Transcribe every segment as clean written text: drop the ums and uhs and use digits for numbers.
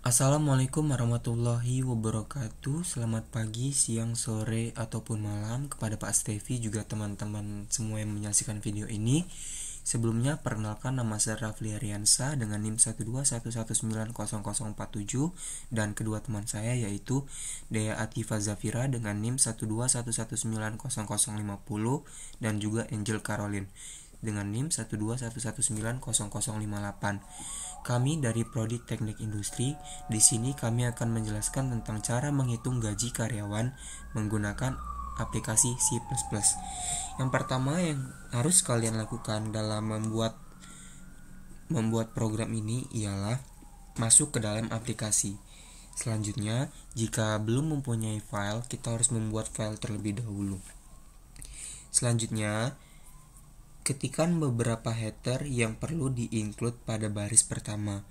Assalamualaikum warahmatullahi wabarakatuh. Selamat pagi, siang, sore, ataupun malam kepada Pak Stevi juga teman-teman semua yang menyaksikan video ini. Sebelumnya perkenalkan, nama saya Rafli Ariansa dengan NIM 121190047 dan kedua teman saya yaitu Dea Atifa Zafira dengan NIM 121190050 dan juga Angel Caroline dengan NIM 121190058. Kami dari Prodi Teknik Industri. Di sini kami akan menjelaskan tentang cara menghitung gaji karyawan menggunakan aplikasi C++. Yang pertama yang harus kalian lakukan dalam membuat program ini ialah masuk ke dalam aplikasi. Selanjutnya, jika belum mempunyai file, kita harus membuat file terlebih dahulu. Selanjutnya, ketikkan beberapa header yang perlu di-include pada baris pertama.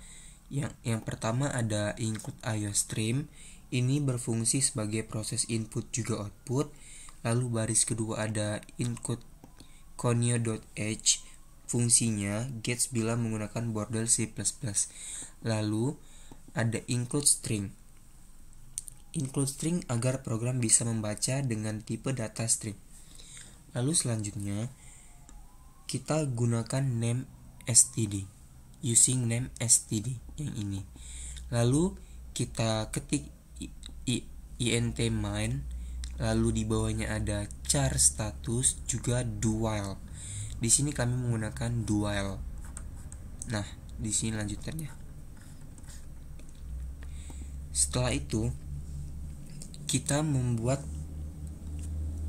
Yang pertama ada include IOStream. Ini berfungsi sebagai proses input juga output. Lalu baris kedua ada include conio.h. Fungsinya gets bila menggunakan bordel C++. Lalu ada include string. Include string agar program bisa membaca dengan tipe data string. Lalu selanjutnya kita gunakan name std, using name std yang ini. Lalu kita ketik int main, lalu di bawahnya ada char status juga do while. Di sini kami menggunakan do while. Nah, di sini lanjutannya. Setelah itu kita membuat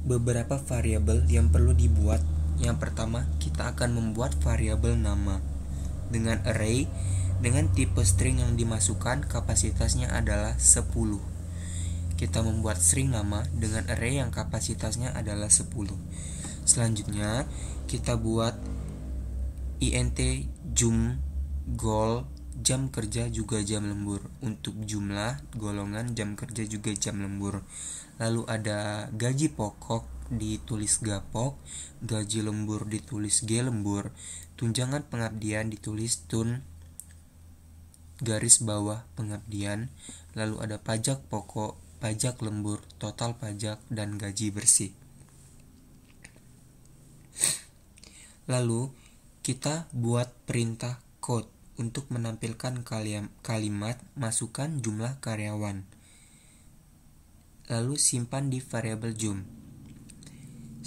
beberapa variabel yang perlu dibuat. Yang pertama, kita akan membuat variabel nama dengan array dengan tipe string yang dimasukkan kapasitasnya adalah 10. Kita membuat string nama dengan array yang kapasitasnya adalah 10. Selanjutnya, kita buat int goal jam kerja juga jam lembur. Untuk jumlah, golongan, jam kerja juga jam lembur. Lalu ada gaji pokok ditulis gapok, gaji lembur ditulis g lembur, tunjangan pengabdian ditulis tun garis bawah pengabdian, lalu ada pajak pokok, pajak lembur, total pajak, dan gaji bersih. Lalu kita buat perintah code untuk menampilkan kalimat masukkan jumlah karyawan. Lalu simpan di variabel jum.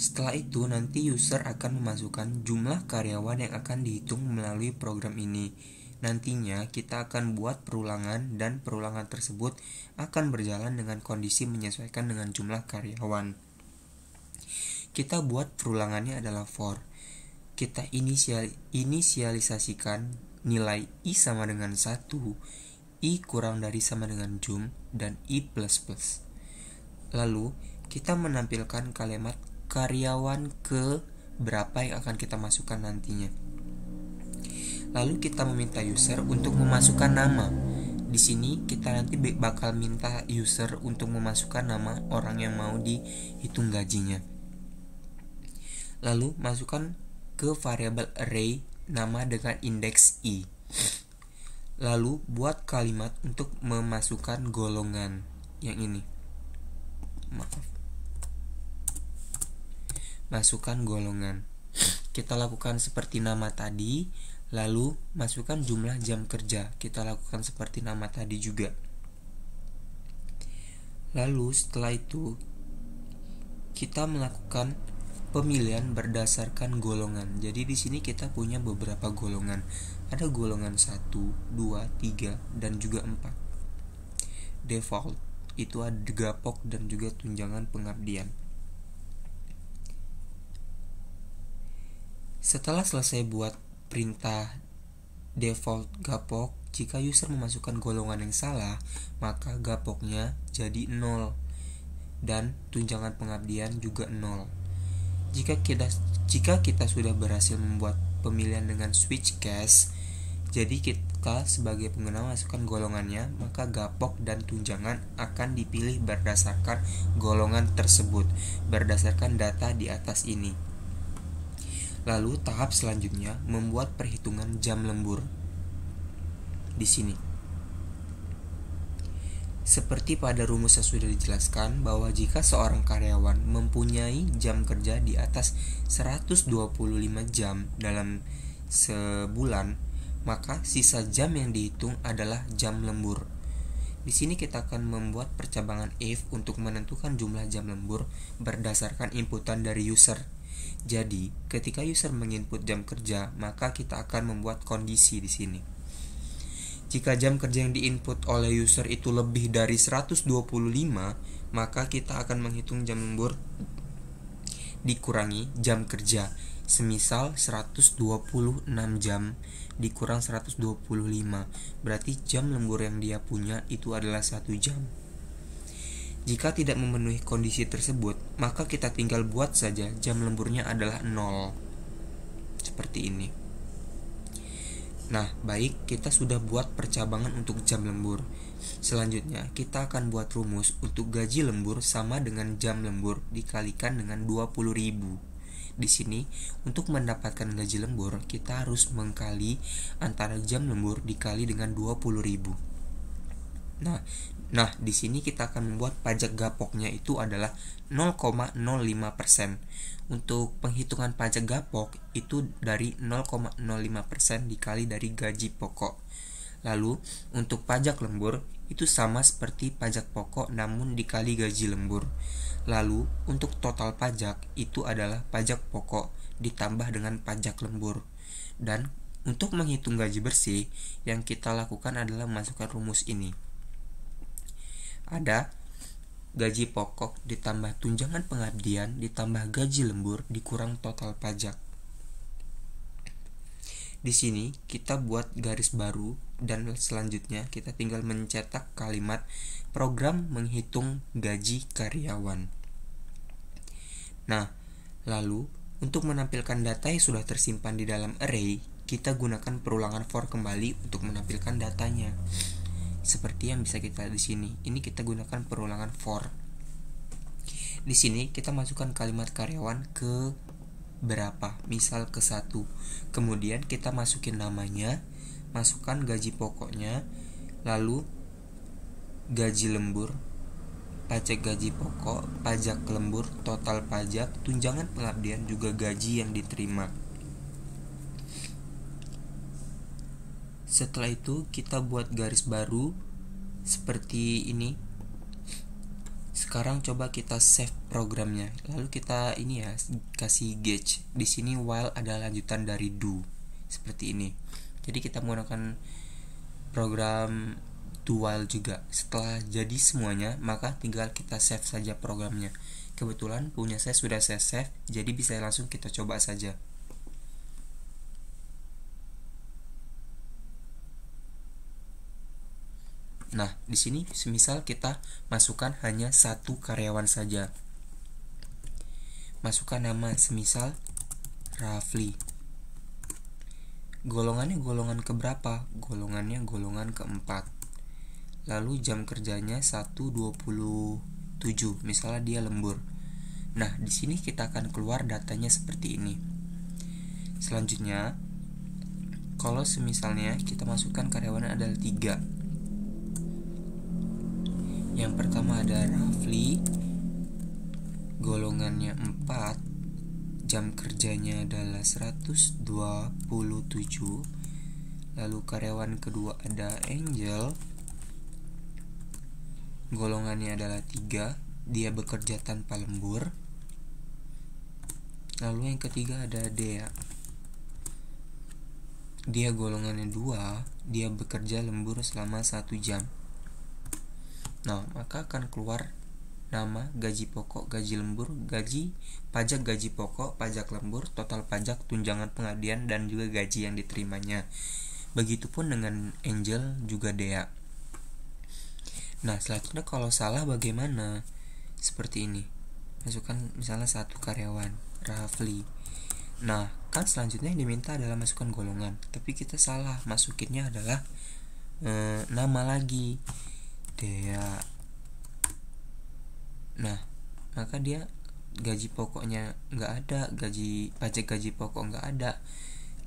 Setelah itu nanti user akan memasukkan jumlah karyawan yang akan dihitung melalui program ini. Nantinya kita akan buat perulangan dan perulangan tersebut akan berjalan dengan kondisi menyesuaikan dengan jumlah karyawan. Kita buat perulangannya adalah for. Kita inisialisasikan nilai i sama dengan 1, i kurang dari sama dengan jum, dan i++. Lalu kita menampilkan kalimat karyawan ke berapa yang akan kita masukkan nantinya. Lalu kita meminta user untuk memasukkan nama. Di sini kita nanti bakal minta user untuk memasukkan nama orang yang mau dihitung gajinya. Lalu masukkan ke variabel array nama dengan indeks i. Lalu buat kalimat untuk memasukkan golongan yang ini. Masukkan golongan. Kita lakukan seperti nama tadi. Lalu masukkan jumlah jam kerja. Kita lakukan seperti nama tadi juga. Lalu setelah itu kita melakukan pemilihan berdasarkan golongan. Jadi di sini kita punya beberapa golongan. Ada golongan 1, 2, 3 dan juga 4. Default itu ada gapok dan juga tunjangan pengabdian. Setelah selesai buat perintah default gapok, jika user memasukkan golongan yang salah, maka gapoknya jadi 0 dan tunjangan pengabdian juga 0. Jika kita sudah berhasil membuat pemilihan dengan switch case, jadi kita sebagai pengguna masukkan golongannya, maka gapok dan tunjangan akan dipilih berdasarkan golongan tersebut, berdasarkan data di atas ini. Lalu tahap selanjutnya membuat perhitungan jam lembur. Di sini Seperti pada rumus yang sudah dijelaskan bahwa jika seorang karyawan mempunyai jam kerja di atas 125 jam dalam sebulan, maka sisa jam yang dihitung adalah jam lembur. Di sini kita akan membuat percabangan if untuk menentukan jumlah jam lembur berdasarkan inputan dari user. Jadi, ketika user menginput jam kerja, maka kita akan membuat kondisi di sini. Jika jam kerja yang diinput oleh user itu lebih dari 125, maka kita akan menghitung jam lembur dikurangi jam kerja. Semisal 126 jam dikurang 125, berarti jam lembur yang dia punya itu adalah 1 jam. Jika tidak memenuhi kondisi tersebut, maka kita tinggal buat saja jam lemburnya adalah 0. Seperti ini. Nah, baik, kita sudah buat percabangan untuk jam lembur. Selanjutnya, kita akan buat rumus untuk gaji lembur sama dengan jam lembur dikalikan dengan 20.000. Di sini, untuk mendapatkan gaji lembur, kita harus mengkali antara jam lembur dikali dengan 20.000. Nah, di sini kita akan membuat pajak gapoknya itu adalah 0,05%. Untuk penghitungan pajak gapok itu dari 0,05% dikali dari gaji pokok. Lalu, untuk pajak lembur itu sama seperti pajak pokok namun dikali gaji lembur. Lalu, untuk total pajak itu adalah pajak pokok ditambah dengan pajak lembur. Dan untuk menghitung gaji bersih, yang kita lakukan adalah memasukkan rumus ini. Ada gaji pokok ditambah tunjangan pengabdian ditambah gaji lembur dikurang total pajak. Di sini kita buat garis baru dan selanjutnya kita tinggal mencetak kalimat program menghitung gaji karyawan. Nah, lalu untuk menampilkan data yang sudah tersimpan di dalam array, kita gunakan perulangan for kembali untuk menampilkan datanya. Seperti yang bisa kita di sini. Ini kita gunakan perulangan for. Di sini kita masukkan kalimat karyawan ke berapa, misal ke 1. Kemudian kita masukin namanya, masukkan gaji pokoknya, lalu gaji lembur, pajak gaji pokok, pajak lembur, total pajak, tunjangan pengabdian juga gaji yang diterima. Setelah itu kita buat garis baru seperti ini. Sekarang coba kita save programnya. Lalu kita ini ya kasih gauge. Di sini while ada lanjutan dari do. Seperti ini. Jadi kita menggunakan program do while juga. Setelah jadi semuanya, maka tinggal kita save saja programnya. Kebetulan punya saya sudah saya save, jadi bisa langsung kita coba saja. Nah, di sini semisal kita masukkan hanya 1 karyawan saja. Masukkan nama semisal Rafli. Golongannya golongan keberapa? Golongannya golongan keempat. Lalu jam kerjanya 1.27, misalnya dia lembur. Nah, di sini kita akan keluar datanya seperti ini. Selanjutnya, kalau semisalnya kita masukkan karyawan adalah 3. Yang pertama ada Rafli, golongannya 4, jam kerjanya adalah 127. Lalu karyawan kedua ada Angel, golongannya adalah 3, dia bekerja tanpa lembur. Lalu yang ketiga ada Dea, dia golongannya 2, dia bekerja lembur selama 1 jam. Nah, maka akan keluar nama, gaji pokok, gaji lembur, gaji pokok, pajak lembur, total pajak, tunjangan pengabdian, dan juga gaji yang diterimanya. Begitupun dengan Angel juga Dea. Nah, selanjutnya kalau salah bagaimana? Seperti ini. Masukkan misalnya 1 karyawan, Rafli. Nah, kan selanjutnya yang diminta adalah masukkan golongan, tapi kita salah, masukinnya adalah nama lagi, Dea. Nah, maka dia gaji pokoknya nggak ada, pajak gaji pokok nggak ada,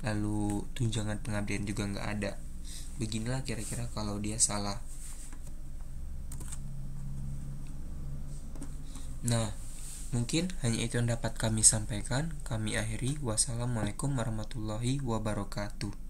lalu tunjangan pengabdian juga nggak ada. Beginilah kira-kira kalau dia salah. Nah, mungkin hanya itu yang dapat kami sampaikan. Kami akhiri. Wassalamualaikum warahmatullahi wabarakatuh.